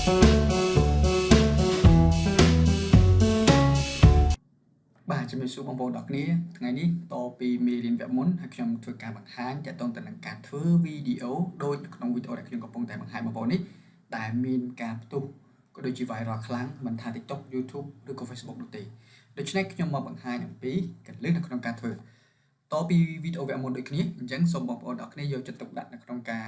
បាទជំរាបសួរបងប្អូនទាំងគ្នាថ្ងៃនេះតពីមេរៀនវគ្គមុនហើយខ្ញុំធ្វើការបង្ហាញទាក់ទងទៅនឹងការធ្វើវីដេអូដូចក្នុងវីដេអូដែលខ្ញុំកំពុងតែបង្ហាញបងប្អូននេះដែលមានការផ្ទុះក៏ដូចជា viral ខ្លាំងមិនថា TikTok YouTube ឬក៏ Facebook នោះទេដូច្នេះខ្ញុំមកបង្ហាញអំពីកលឹះនៅក្នុងការធ្វើតពីវីដេអូវគ្គមុនដូចគ្នាអញ្ចឹងសូមបងប្អូនទាំងគ្នាយកចិត្តទុកដាក់នៅក្នុងការ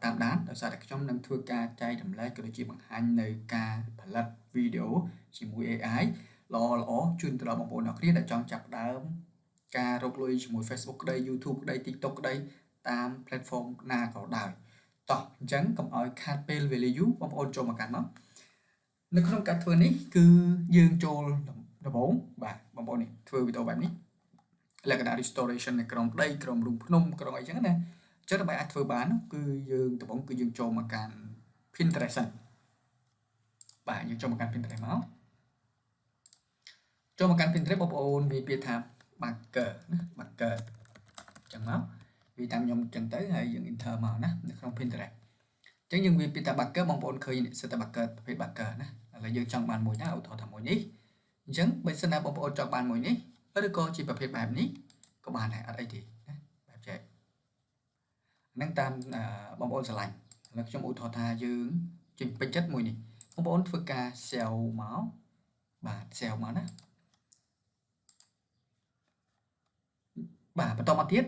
តាមដានដោយសារតែខ្ញុំនឹងធ្វើការចែករំលែកក៏ដូចជាបង្ហាញនៅការផលិតវីដេអូជាមួយ AIល្អជូនទៅដល់បងប្អូនអ្នកគ្នាដែលចង់ចាប់ផ្ដើមការរកលុយជាមួយ Facebook ក្តី YouTube ក្តី TikTok ក្តីតាម platform ណាក៏ដោយតោះអញ្ចឹងកុំឲ្យខាតពេលវេលាយូរបងប្អូនចូលមកកាន់មកនៅក្នុងការធ្វើនេះគឺយើងចូលដំបូងបាទបងប្អូននេះធ្វើវីដេអូបែបនេះលក្ខណៈ restoration នៅក្នុងដីក្រុមរូងភ្នំក្រុងអីចឹងណាអញ្ចឹងដើម្បីអាចធ្វើបានគឺយើងដំបូងគឺយើងចូលមកកាន់ Pinterest បាទយើងចូលមកកាន់ Pinterest មកចូលមកកាន់ Pinterest បងប្អូនវាពាក្យថា Bagger ណា Bagger អញ្ចឹងមកវាតាមខ្ញុំអញ្ចឹងទៅហើយយើង enter មកណានៅក្នុង Pinterest អញ្ចឹងយើងវាពាក្យថា Bagger បងប្អូនឃើញសិតតែ Bagger ប្រភេទ Bagger ណាឥឡូវយើងចង់បានមួយណាឧទាហរណ៍ថាមួយនេះអញ្ចឹងបើសិនណាបងប្អូនចង់បានមួយនេះឬក៏ជាប្រភេទបែបនេះក៏បានដែរអត់អីទេណាបែបចែកហ្នឹងតាមបងប្អូនស្រឡាញ់ឥឡូវខ្ញុំឧទាហរណ៍ថាយើងចេញពេញចិត្តមួយនេះបងប្អូនធ្វើការ sell មកបាទ sell មកណាបាទបន្តមកទៀត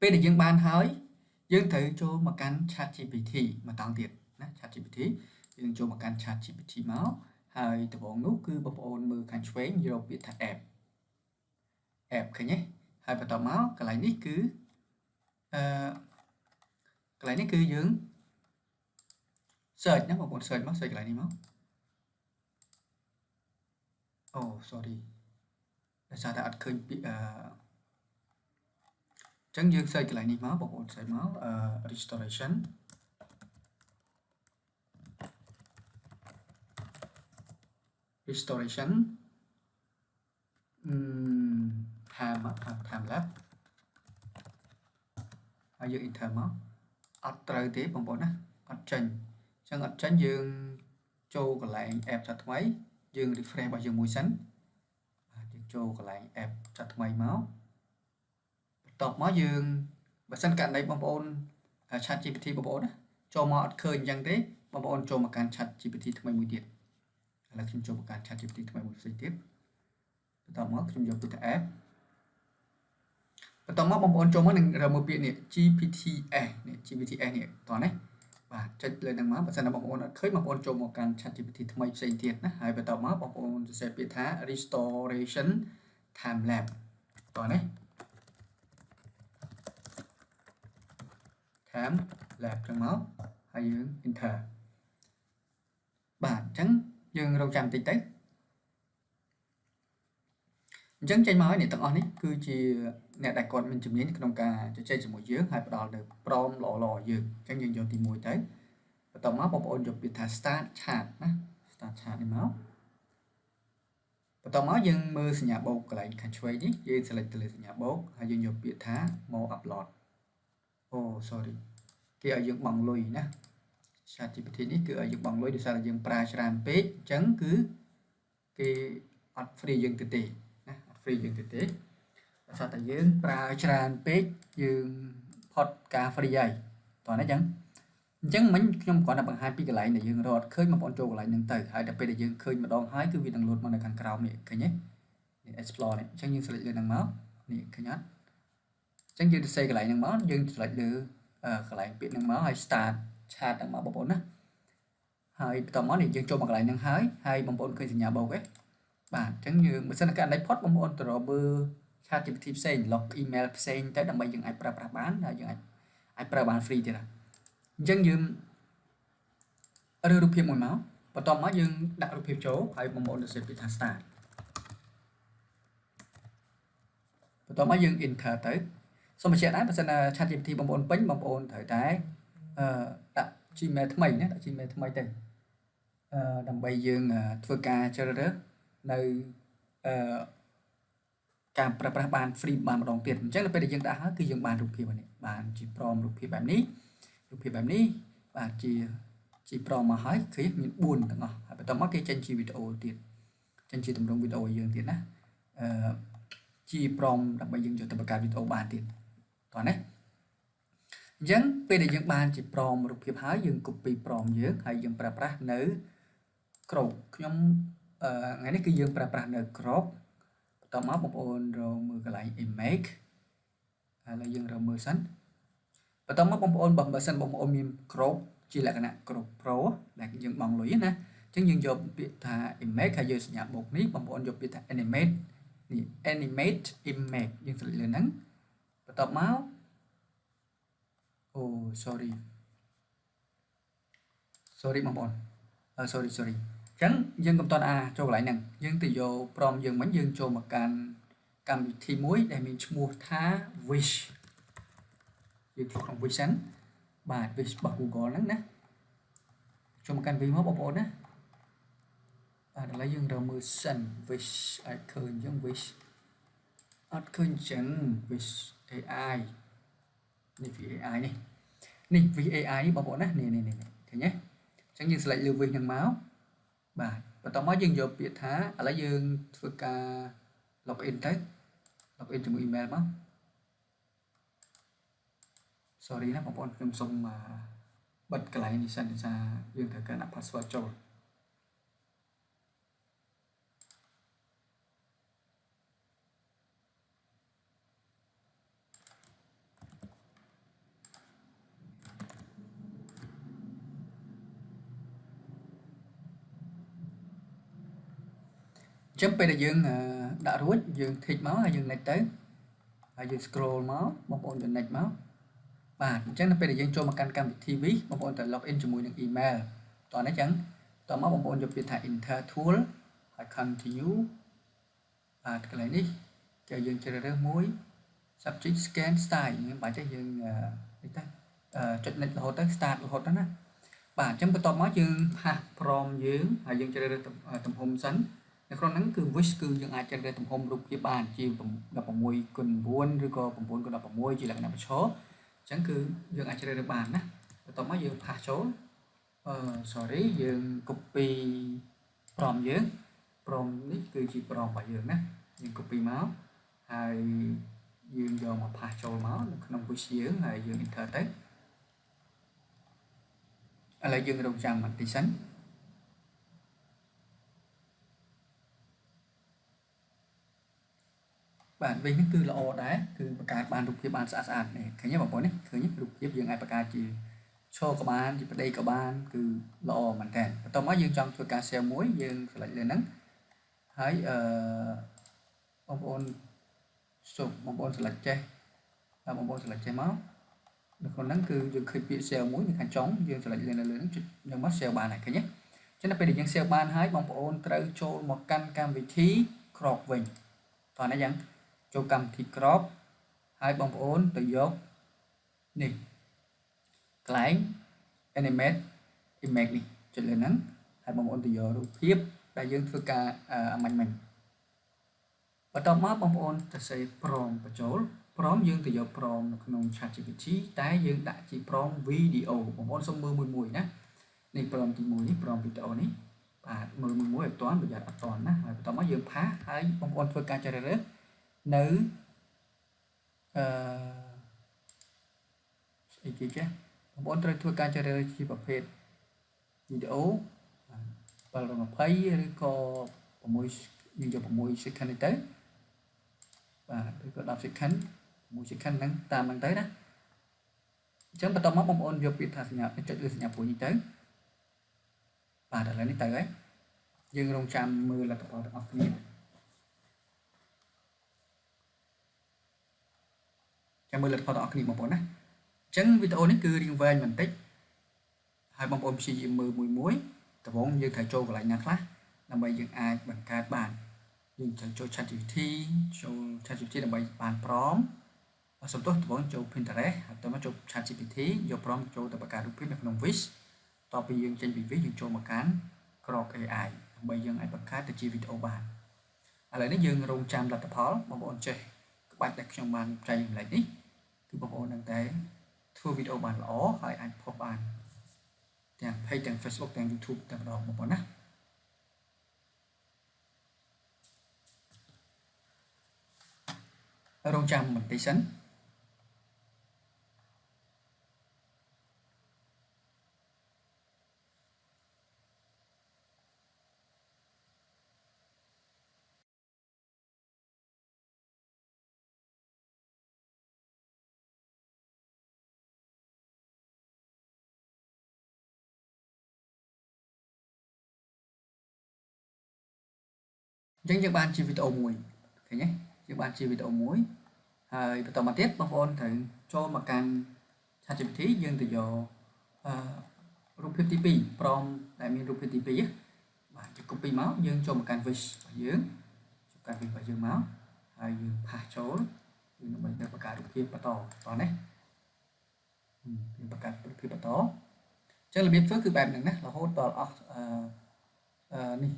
ពេលដែលយើងបានហើយយើងត្រូវចូលមកកាន់ ChatGPT មកតង់ទៀតណា ChatGPT យើងចូលមកកាន់ ChatGPT មកហើយដំបូងនោះគឺបងប្អូនមើលខាងឆ្វេងយកពាក្យថា app ឃើញទេហើយបន្តមកកន្លែងនេះគឺកន្លែងនេះគឺយើង search ណាបងប្អូន search មក search កន្លែងនេះមកអូ sorry ដោយសារតែអត់ឃើញពាក្យចឹងយើង search កន្លែងនេះមកបងប្អូន search មកrestoration time lapse ហើយយើង enter មកអត់ត្រូវទេបងប្អូនណាអត់ចេញចឹងអត់ចេញយើងចូលកន្លែង app ចាត់ថ្មីយើង refresh របស់យើងមួយសិនបាទយើងចូលកន្លែង app ចាត់ថ្មីមកបន្ទាប់មកយើងបើសិនករណីបងប្អូន ChatGPT បងប្អូនណាចូលមកអត់ឃើញអញ្ចឹងទេបងប្អូនចូលមកកាន់ ChatGPT ថ្មីមួយទៀតឥឡូវខ្ញុំចូលមកកាន់ ChatGPT ថ្មីមួយផ្សេងទៀតបន្ទាប់មកខ្ញុំយកពាក្យថា app បន្តមកបងប្អូនចូលមកនឹងរើមើលពាក្យនេះ GPTs នេះ GPTs នេះតោះណាបាទចុចលើហ្នឹងមកបើសិនណាបងប្អូនអត់ឃើញបងប្អូនចូលមកកាន់ ChatGPT ថ្មីផ្សេងទៀតណាហើយបន្តមកបងប្អូនសរសេរពាក្យថា restoration time lapse តោះណា time lapse ចឹងមកហើយយើង enter បាទអញ្ចឹងយើងរកចាំបន្តិចទៅអញ្ចឹងចេញមកហើយអ្នកទាំងអស់នេះគឺជាអ្នកដែលគាត់មានជំនាញក្នុងការជជែកជាមួយយើងហើយផ្ដល់នៅព្រមល្អយើងអញ្ចឹងយើងយកទី1ទៅបន្ទាប់មកបងប្អូនយកពាក្យថា start chat ណា start chat នេះមកបន្ទាប់មកយើងមើលសញ្ញាបូកកន្លែងខាងឆ្វេងនេះយើង select ទៅលើសញ្ញាបូកហើយយើងយកពាក្យថា more upload អូ sorry គេឲ្យយើងបង់លុយណា ChatGPT នេះគឺឲ្យយើងបង់លុយដោយសារតែយើងប្រើច្រើនពេកអញ្ចឹងគឺគេអត់ free យើងទៅទេណាអត់ free យើងទៅទេដោយសារតែយើងប្រើច្រើនពេកយើងផុតការ free ហើយតោះណាអញ្ចឹងមិញខ្ញុំគ្រាន់តែបង្ហាញពីកន្លែងដែលយើងរត់ឃើញបងប្អូនចូលកន្លែងហ្នឹងទៅហើយដល់ពេលដែលយើងឃើញម្ដងហើយគឺវានឹងលោតមកនៅខាងក្រោមនេះឃើញទេនេះ explore នេះអញ្ចឹងយើង select លើហ្នឹងមកនេះឃើញអត់អញ្ចឹងយើងទៅសេកន្លែងហ្នឹងមកយើង select លើកន្លែងពាក្យហ្នឹងមកហើយ start chat ហ្នឹងមកបងប្អូនណាហើយបន្ទាប់មកនេះយើងចូលមកកន្លែងហ្នឹងហើយបងប្អូនឃើញសញ្ញាបូកទេបាទអញ្ចឹងយើងបើសិនករណីផុតបងប្អូនទៅរកមើល ChatGPT ផ្សេង log email ផ្សេងទៅដើម្បីយើងអាចប្រើប្រាស់បានហើយយើងអាចប្រើបាន free ទៀតអញ្ចឹងយើងរើសរូបភាពមួយមកបន្ទាប់មកយើងដាក់រូបភាពចូលហើយបងប្អូនទៅសេពីថា start បន្ទាប់មកយើង enter ទៅសូមបញ្ជាក់ដែរបើសិនណា ChatGPT បងប្អូនពេញបងប្អូនត្រូវតែដាក់ Gmail ថ្មីណាដាក់ Gmail ថ្មីទៅដើម្បីយើងធ្វើការជ្រើសរើសនៅការប្រើប្រាស់បាន free បានម្ដងទៀតអញ្ចឹងដល់ពេលដែលយើងដាក់ហើយគឺយើងបានរូបភាពនេះបានជាព្រមរូបភាពបែបនេះបាទជា chỉ prom mà hỏi khi mình buồn thằng ngỏ bắt đầu mất cái chân chi video tiền chân chi tầm trung video dương tiền á chi prom đặc biệt dương cho tập cái video bàn tiền toàn đấy dân bây giờ dân bàn chỉ prom một cái hái dương copy prom dưới hay dương pra nữ crop nhóm ngày nay cứ dương pra nữ crop tao máu một ôn rồi mưa cái lại image là dương rồi mưa sánh và tao máu một ôn bằng bờ xanh một ôn miền crop chỉ là cái này crop pro là cái dương bằng lưỡi nè chứ dương dùng biệt thà image hay dương nhập một nít bằng ôn dùng biệt thà animate image dương phải lên nắng và tao máu oh sorry bằng ôn sorry chẳng dương cầm toàn cho lại nè dương từ vô prom dương bánh dương cho một can thi muối để mình mua thá wish dương thuộc trong wish sẵn bà wish bảo Google nắng nè cho một can vi mốt bộ đó đó là dương rồi mưa sân wish icon dương wish icon chẳng wish AI này vì AI này vì AI bảo bộ đó này thế nhé chẳng dương lại lưu viên thằng máu và tao mới dương vô biệt thá ở lại dương phước login tới login trong email máu sorry nó một con không xong mà bật cái lại đi sang dương thử cái nạp password cho chấm bây giờ dương đã rút dương thịt máu hay dương này tới hay dương scroll máu một ôn dương này máu và chắc là bây giờ dương cho một căn cam TV một ôn tự login cho mùi những email toàn nó chẳng toàn máu một ôn dùng biệt thải enter tool hay continue và cái này đi cho dương chơi ra muối subject scan style những bài cho dương chọn lịch hồ tới start hồ đó nè và chấm cái to máu dương prom dương hay dương chơi ra tầm hôm sánh con nắng cứ wish cứ những ai chơi tầm hôm rục cái bàn chiều đập vào môi quần buôn rồi có buôn còn đập vào môi chỉ là cái nào số chẳng cứ những ai chơi bàn á tao mới dương pha số sorry dương copy prom dưới prom nick cứ chỉ prom phải dương á dương copy máu hay dương do mà pha số máu không wish dưới hay dương enter text lại dương đồng trang mặt tí sánh bạn vì nó cứ là ô đá cứ cái bàn đục cái bàn sạch này thấy nhé bảo bố này thấy nhé đục tiếp dương ai bạc chỉ cho các bạn thì đây các bạn cứ lo mình thèn tôi mới dương trong cái xeo muối dương lại lên nắng hãy bông ôn sụp bông ôn là che bông ôn là che máu được còn nắng cứ dương khi bị xeo muối như khăn trống dương lại lên lớn nhưng mất xeo bàn này cái nhé cho nên bây giờ dương xeo bàn hãy bông ôn tới cho một căn cam vị trí crop vinh toàn nó rằng cho cầm thì crop hai bông ôn từ dốt nè cái animate image này cho lên nắng hai bông ôn từ dốt được tiếp đại dương phơi ca mình và trong mắt bông ôn ta sẽ prom và chỗ prom dương từ dốt prom nông chat GPT tái dương đã chỉ prom video bông ôn xong mưa mùi nè này prom thì mùi prom video này và mùi toán bây giờ toàn á và trong mắt dương phá hai bông ôn phơi ca cho ra nữ gì chứ bọn tôi thua ca cho ra chi bảo phết video và là thấy có mùi như giờ mùi sẽ khăn tới và có đọc sẽ khăn mùi sẽ khăn năng tam năng tới đó chẳng bắt đầu móc bông ôn vô bị thật nhập cho đưa nhập của gì tới và đã lấy tới ấy dương rong trăm mưa là tập hợp học nghiệp chăm mười lượt phao đỏ cái một bốn này chẳng video này cứ riêng về mình tích hai bông ôm xì mười mùi muối tập bốn như thầy trâu và lại nhạc lá làm bài dựng ai bằng cái bàn nhưng thầy trâu chat GPT làm bài bàn prom và xong tốt tập bốn trâu Pinterest tôi mới trâu chat GPT do prom trâu tập cả được được nông viết to bây giờ trên vị dùng trâu một cán crop AI bây giờ ai bằng cái từ chi video bàn lại nó dừng rung trăm là tập phó bông ôm chơi các bạn đặt trong bàn chạy lại đi cứ bông ôn đăng tế thua video bàn lỗ hỏi anh phô bàn ទាំង page ទាំង Facebook ទាំង YouTube តែម្ដងបងប្អូនណារងចាំបន្តិចសិនអញ្ចឹងយើងបានជាវីដេអូមួយឃើញទេយើងបានជាវីដេអូមួយហើយបន្តមកទៀតបងប្អូនត្រូវចូលមកកាន់ ChatGPT យើងទៅយករូបភាពទី2ព្រមដែលមានរូបភាពទី2បាទយើង copy មកយើងចូលមកកាន់ wish របស់យើងចូលកាន់ wish របស់យើងមកហើយយើងផាសចូលយើងដើម្បីទៅបង្កើតរូបភាពបន្តណាយើងបង្កើតរូបភាពបន្តអញ្ចឹងរបៀបធ្វើគឺបែបហ្នឹងណារហូតដល់អស់នេះ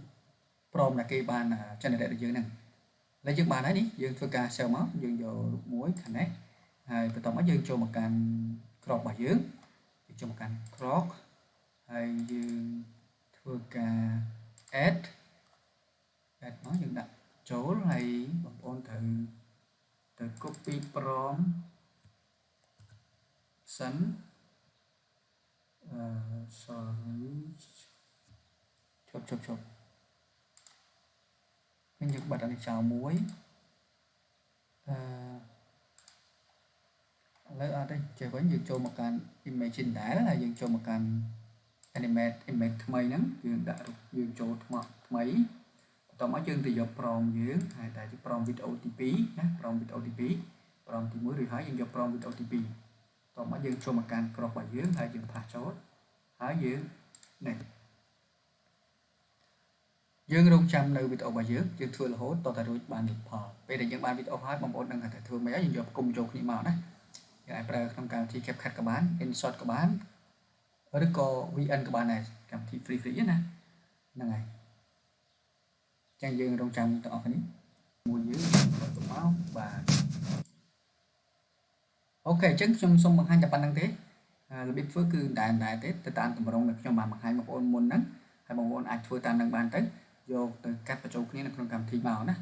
ព្រមតែគេបាន generate របស់យើងហ្នឹងឥឡូវយើងបានហើយនេះយើងធ្វើការ save មកយើងយករូបមួយខាងនេះហើយបន្តមកយើងចូលមកកាន់ crop របស់យើងចូលមកកាន់ crop ហើយយើងធ្វើការ add មកយើងដាក់ចូលហើយបងប្អូនត្រូវទៅ copy ព្រមសិនsorry ជប់យើងបាត់អានេះចោលមួយឥឡូវអត់ទេចេះវិញយើងចូលមកកាន់ image ដែរហើយយើងចូលមកកាន់ animate image ថ្មីហ្នឹងយើងដាក់រូបយើងចូលថ្មថ្មីបន្តមកយើងទៅយកប្រមយើងហើយតែជាប្រមវីដេអូទី2ណាប្រមវីដេអូទី2ប្រមទី1រួចហើយយើងយកប្រមវីដេអូទី2បន្តមកយើងចូលមកកាន់ crop របស់យើងហើយយើងផាសចូលហើយយើងនេះយើងរងចាំនៅវីដេអូរបស់យើងធ្វើរហូតតតែរួចបានលទ្ធផលពេលដែលយើងបានវីដេអូហើយបងប្អូនដឹងថាធ្វើមិនហើយយើងយកគុំចូលគ្នាមកណាយើងអាចប្រើក្នុងកម្មវិធី CapCut ក៏បាន InShot ក៏បានឬក៏ VN ក៏បានដែរកម្មវិធី free ណាហ្នឹងហើយចឹងយើងរងចាំទាំងអស់គ្នាមួយយើងទៅមកបាទអូខេអញ្ចឹងខ្ញុំសូមបង្ហាញតែប៉ុណ្្នឹងទេរបៀបធ្វើគឺដែរទេទៅតាមតម្រងដែលខ្ញុំបានបង្ហាញបងប្អូនមុនហ្នឹងហើយបងប្អូនអាចធ្វើតាមនឹងបានទៅយកទៅកាត់បញ្ចូលគ្នានៅក្នុងកម្មវិធីមកណា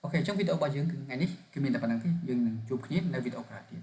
អូខេអញ្ចឹងវីដេអូរបស់យើងគឺថ្ងៃនេះគឺមានតែប៉ុណ្្នឹងទេយើងនឹងជួបគ្នានៅវីដេអូក្រោយទៀត